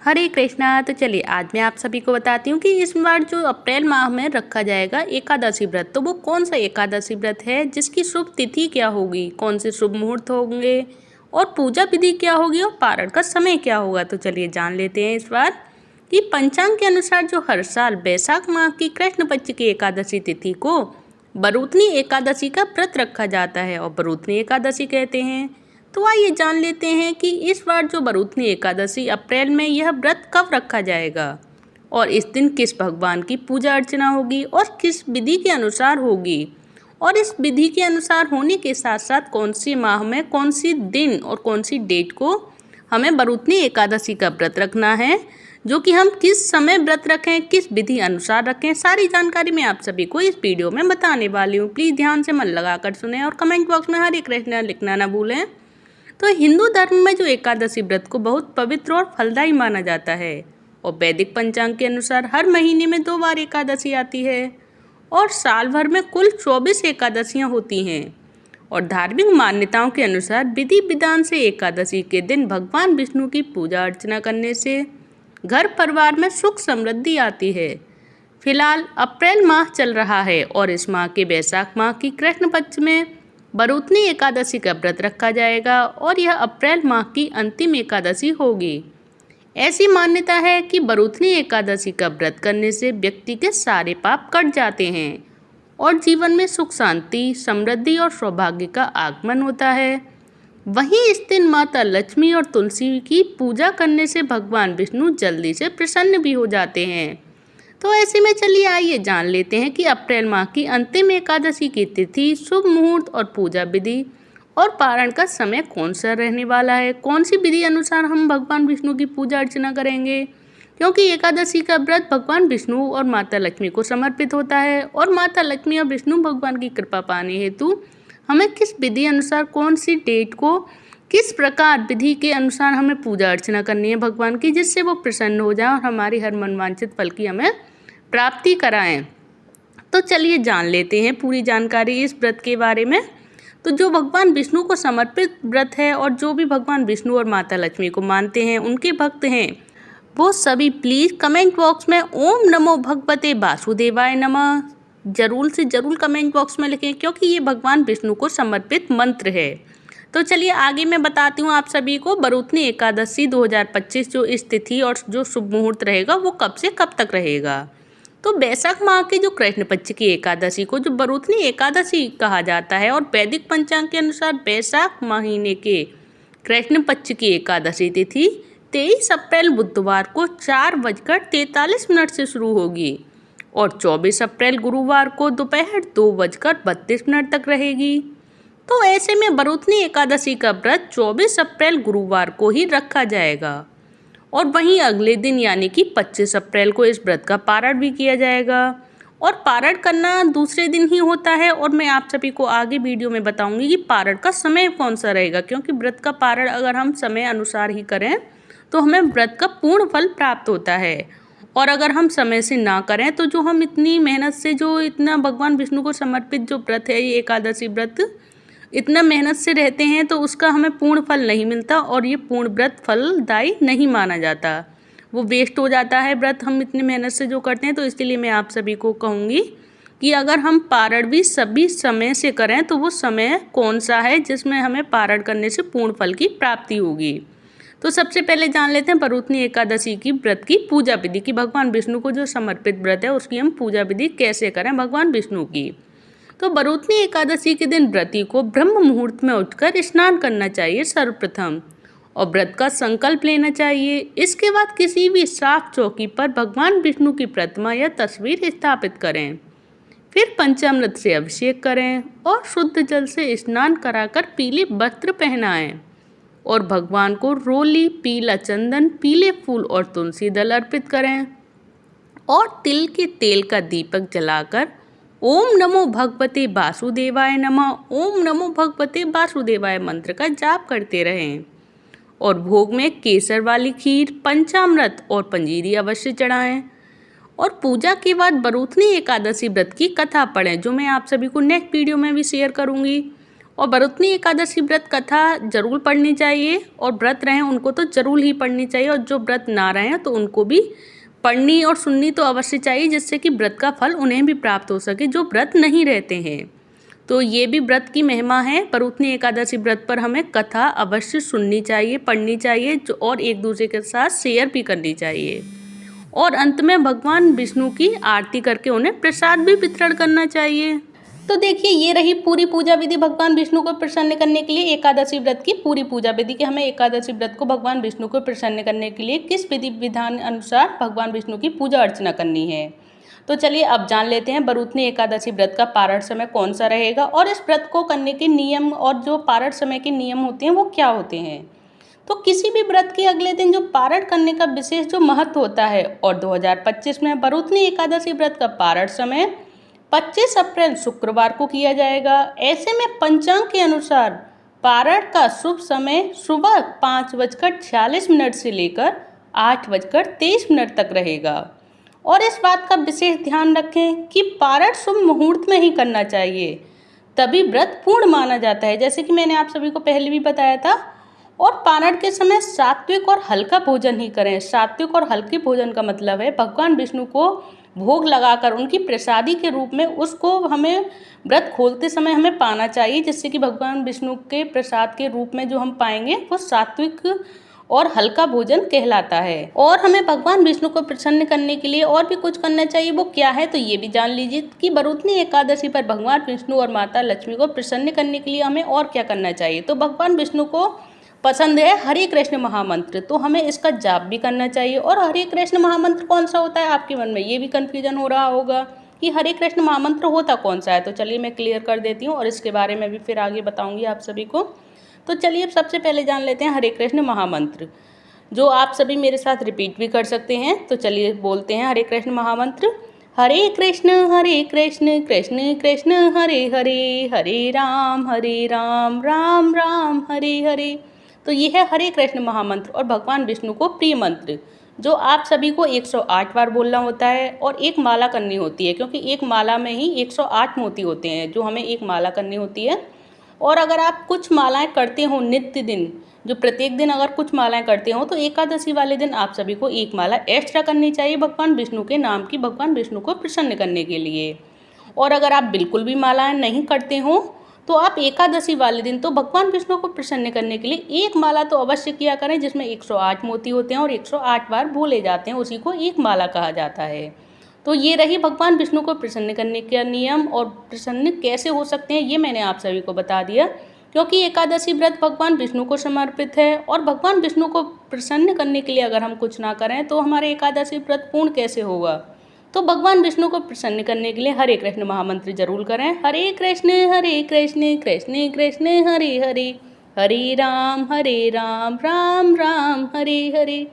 हरे कृष्णा। तो चलिए आज मैं आप सभी को बताती हूँ कि इस बार जो अप्रैल माह में रखा जाएगा एकादशी व्रत, तो वो कौन सा एकादशी व्रत है, जिसकी शुभ तिथि क्या होगी, कौन से शुभ मुहूर्त होंगे और पूजा विधि क्या होगी और पारण का समय क्या होगा। तो चलिए जान लेते हैं इस बार कि पंचांग के अनुसार जो हर साल बैसाख माह की कृष्ण पक्ष की एकादशी तिथि को बरूतनी एकादशी का व्रत रखा जाता है और बरूतनी एकादशी कहते हैं। तो आइए जान लेते हैं कि इस बार जो बरूतनी एकादशी अप्रैल में यह व्रत कब रखा जाएगा और इस दिन किस भगवान की पूजा अर्चना होगी और किस विधि के अनुसार होगी, और इस विधि के अनुसार होने के साथ साथ कौन सी माह में कौन सी दिन और कौन सी डेट को हमें बरूतनी एकादशी का व्रत रखना है, जो कि हम किस समय व्रत रखें, किस विधि अनुसार रखें, सारी जानकारी मैं आप सभी को इस वीडियो में बताने वाली हूँ। प्लीज़ ध्यान से मन लगाकर सुने और कमेंट बॉक्स में हरे कृष्णा लिखना ना भूलें। तो हिंदू धर्म में जो एकादशी व्रत को बहुत पवित्र और फलदायी माना जाता है और वैदिक पंचांग के अनुसार हर महीने में 2 बार एकादशी आती है और साल भर में कुल 24 एकादशियाँ होती हैं। और धार्मिक मान्यताओं के अनुसार विधि विधान से एकादशी के दिन भगवान विष्णु की पूजा अर्चना करने से घर परिवार में सुख समृद्धि आती है। फिलहाल अप्रैल माह चल रहा है और इस माह के बैसाख माह की कृष्ण पक्ष में बरूतनी एकादशी का व्रत रखा जाएगा और यह अप्रैल माह की अंतिम एकादशी होगी। ऐसी मान्यता है कि बरूतनी एकादशी का व्रत करने से व्यक्ति के सारे पाप कट जाते हैं और जीवन में सुख शांति समृद्धि और सौभाग्य का आगमन होता है। वहीं इस दिन माता लक्ष्मी और तुलसी की पूजा करने से भगवान विष्णु जल्दी से प्रसन्न भी हो जाते हैं। तो ऐसे में चलिए आइए जान लेते हैं कि अप्रैल माह की अंतिम एकादशी की तिथि, शुभ मुहूर्त और पूजा विधि और पारण का समय कौन सा रहने वाला है, कौन सी विधि अनुसार हम भगवान विष्णु की पूजा अर्चना करेंगे, क्योंकि एकादशी का व्रत भगवान विष्णु और माता लक्ष्मी को समर्पित होता है और माता लक्ष्मी और विष्णु भगवान की कृपा पाने हेतु हमें किस विधि अनुसार कौन सी डेट को किस प्रकार विधि के अनुसार हमें पूजा अर्चना करनी है भगवान की, जिससे वो प्रसन्न हो जाए और हमारी हर मनवांछित फल की हमें प्राप्ति कराएं। तो चलिए जान लेते हैं पूरी जानकारी इस व्रत के बारे में। तो जो भगवान विष्णु को समर्पित व्रत है और जो भी भगवान विष्णु और माता लक्ष्मी को मानते हैं, उनके भक्त हैं, वो सभी प्लीज़ कमेंट बॉक्स में ओम नमो भगवते वासुदेवाय नमः जरूर से जरूर कमेंट बॉक्स में लिखें, क्योंकि ये भगवान विष्णु को समर्पित मंत्र है। तो चलिए आगे मैं बताती हूँ आप सभी को बरूतनी एकादशी 2025 जो इस तिथि और जो शुभ मुहूर्त रहेगा वो कब से कब तक रहेगा। तो बैसाख माह के जो कृष्ण पक्ष की एकादशी को जो बरूतनी एकादशी कहा जाता है और वैदिक पंचांग के अनुसार बैसाख महीने के कृष्ण पक्ष की एकादशी तिथि 23 अप्रैल बुधवार को 4:43 से शुरू होगी और 24 अप्रैल गुरुवार को दोपहर 2:32 तक रहेगी। तो ऐसे में बरूतनी एकादशी का व्रत 24 अप्रैल गुरुवार को ही रखा जाएगा और वहीं अगले दिन यानी कि 25 अप्रैल को इस व्रत का पारण भी किया जाएगा और पारण करना दूसरे दिन ही होता है। और मैं आप सभी को आगे वीडियो में बताऊंगी कि पारण का समय कौन सा रहेगा, क्योंकि व्रत का पारण अगर हम समय अनुसार ही करें तो हमें व्रत का पूर्ण फल प्राप्त होता है, और अगर हम समय से ना करें तो जो हम इतनी मेहनत से जो इतना भगवान विष्णु को समर्पित जो व्रत है, ये एकादशी व्रत इतना मेहनत से रहते हैं, तो उसका हमें पूर्ण फल नहीं मिलता और ये पूर्ण व्रत फलदायी नहीं माना जाता, वो वेस्ट हो जाता है व्रत हम इतनी मेहनत से जो करते हैं। तो इसलिए मैं आप सभी को कहूँगी कि अगर हम पारण भी सभी समय से करें तो वो समय कौन सा है जिसमें हमें पारण करने से पूर्ण फल की प्राप्ति होगी। तो सबसे पहले जान लेते हैं बरूतनी एकादशी की व्रत की पूजा विधि की, भगवान विष्णु को जो समर्पित व्रत है उसकी हम पूजा विधि कैसे करें भगवान विष्णु की। तो बरूतनी एकादशी के दिन व्रती को ब्रह्म मुहूर्त में उठकर स्नान करना चाहिए सर्वप्रथम और व्रत का संकल्प लेना चाहिए। इसके बाद किसी भी साफ चौकी पर भगवान विष्णु की प्रतिमा या तस्वीर स्थापित करें, फिर पंचामृत से अभिषेक करें और शुद्ध जल से स्नान कराकर पीले वस्त्र पहनाएं और भगवान को रोली, पीला चंदन, पीले फूल और तुलसी दल अर्पित करें और तिल के तेल का दीपक जलाकर ओम नमो भगवते वासुदेवाय नमः, ओम नमो भगवते वासुदेवाय मंत्र का जाप करते रहें और भोग में केसर वाली खीर, पंचामृत और पंजीरी अवश्य चढ़ाएं और पूजा के बाद बरूतनी एकादशी व्रत की कथा पढ़ें, जो मैं आप सभी को नेक्स्ट वीडियो में भी शेयर करूंगी। और बरुतनी एकादशी व्रत कथा जरूर पढ़नी चाहिए, और व्रत रहें उनको तो जरूर ही पढ़नी चाहिए, और जो व्रत ना रहें तो उनको भी पढ़नी और सुननी तो अवश्य चाहिए, जिससे कि व्रत का फल उन्हें भी प्राप्त हो सके जो व्रत नहीं रहते हैं। तो ये भी व्रत की महिमा है। बरुतनी एकादशी व्रत पर हमें कथा अवश्य सुननी चाहिए, पढ़नी चाहिए, और एक दूसरे के साथ शेयर भी करनी चाहिए। और अंत में भगवान विष्णु की आरती करके उन्हें प्रसाद भी वितरण करना चाहिए। तो देखिए, ये रही पूरी पूजा विधि भगवान विष्णु को प्रसन्न करने के लिए एकादशी व्रत की पूरी पूजा विधि कि हमें एकादशी व्रत को भगवान विष्णु को प्रसन्न करने के लिए किस विधि विधान अनुसार भगवान विष्णु की पूजा अर्चना करनी है। तो चलिए अब जान लेते हैं बरुतनी एकादशी व्रत का पारण समय कौन सा रहेगा, और इस व्रत को करने के नियम और जो पारण समय के नियम होते हैं वो क्या होते हैं। तो किसी भी व्रत के अगले दिन जो पारण करने का विशेष जो महत्व होता है, और 2025 में बरुतनी एकादशी व्रत का पारण समय 25 अप्रैल शुक्रवार को किया जाएगा। ऐसे में पंचांग के अनुसार पारण का शुभ समय सुबह 5:46 से लेकर 8:23 तक रहेगा। और इस बात का विशेष ध्यान रखें कि पारण शुभ मुहूर्त में ही करना चाहिए, तभी व्रत पूर्ण माना जाता है, जैसे कि मैंने आप सभी को पहले भी बताया था। और पारण के समय सात्विक और हल्का भोजन ही करें। सात्विक और हल्के भोजन का मतलब है भगवान विष्णु को भोग लगाकर उनकी प्रसादी के रूप में उसको हमें व्रत खोलते समय हमें पाना चाहिए, जिससे कि भगवान विष्णु के प्रसाद के रूप में जो हम पाएंगे वो सात्विक और हल्का भोजन कहलाता है। और हमें भगवान विष्णु को प्रसन्न करने के लिए और भी कुछ करना चाहिए, वो क्या है तो ये भी जान लीजिए कि बरुतनी एकादशी पर भगवान विष्णु और माता लक्ष्मी को प्रसन्न करने के लिए हमें और क्या करना चाहिए। तो भगवान विष्णु को पसंद है हरे कृष्ण महामंत्र, तो हमें इसका जाप भी करना चाहिए। और हरे कृष्ण महामंत्र कौन सा होता है, आपके मन में ये भी कन्फ्यूजन हो रहा होगा कि हरे कृष्ण महामंत्र होता कौन सा है। तो चलिए मैं क्लियर कर देती हूँ, और इसके बारे में भी फिर आगे बताऊँगी आप सभी को। तो चलिए सबसे पहले जान लेते हैं हरे कृष्ण महामंत्र, जो आप सभी मेरे साथ रिपीट भी कर सकते हैं। तो चलिए बोलते हैं हरे कृष्ण महामंत्र। हरे कृष्ण कृष्ण कृष्ण हरे हरे, हरे राम राम राम हरे हरे। तो ये है हरे कृष्ण महामंत्र और भगवान विष्णु को प्रिय मंत्र, जो आप सभी को 108 बार बोलना होता है और एक माला करनी होती है, क्योंकि एक माला में ही 108 मोती होते हैं जो हमें एक माला करनी होती है। और अगर आप कुछ मालाएं करते हो नित्य दिन, जो प्रत्येक दिन अगर कुछ मालाएं करते हो, तो एकादशी वाले दिन आप सभी को एक माला एक्स्ट्रा करनी चाहिए भगवान विष्णु के नाम की, भगवान विष्णु को प्रसन्न करने के लिए। और अगर आप बिल्कुल भी मालाएं नहीं करते हो, तो आप एकादशी वाले दिन तो भगवान विष्णु को प्रसन्न करने के लिए एक माला तो अवश्य किया करें, जिसमें 108 मोती होते हैं और 108 बार बोले जाते हैं, उसी को एक माला कहा जाता है। तो ये रही भगवान विष्णु को प्रसन्न करने का नियम, और प्रसन्न कैसे हो सकते हैं ये मैंने आप सभी को बता दिया, क्योंकि एकादशी व्रत भगवान विष्णु को समर्पित है। और भगवान विष्णु को प्रसन्न करने के लिए अगर हम कुछ ना करें तो हमारे एकादशी व्रत पूर्ण कैसे होगा। तो भगवान विष्णु को प्रसन्न करने के लिए हरे कृष्ण महामंत्र जरूर करें। हरे कृष्ण कृष्ण कृष्ण हरे हरे, हरे राम राम राम हरे हरे,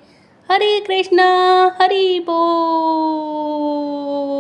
हरे कृष्णा हरि बोल।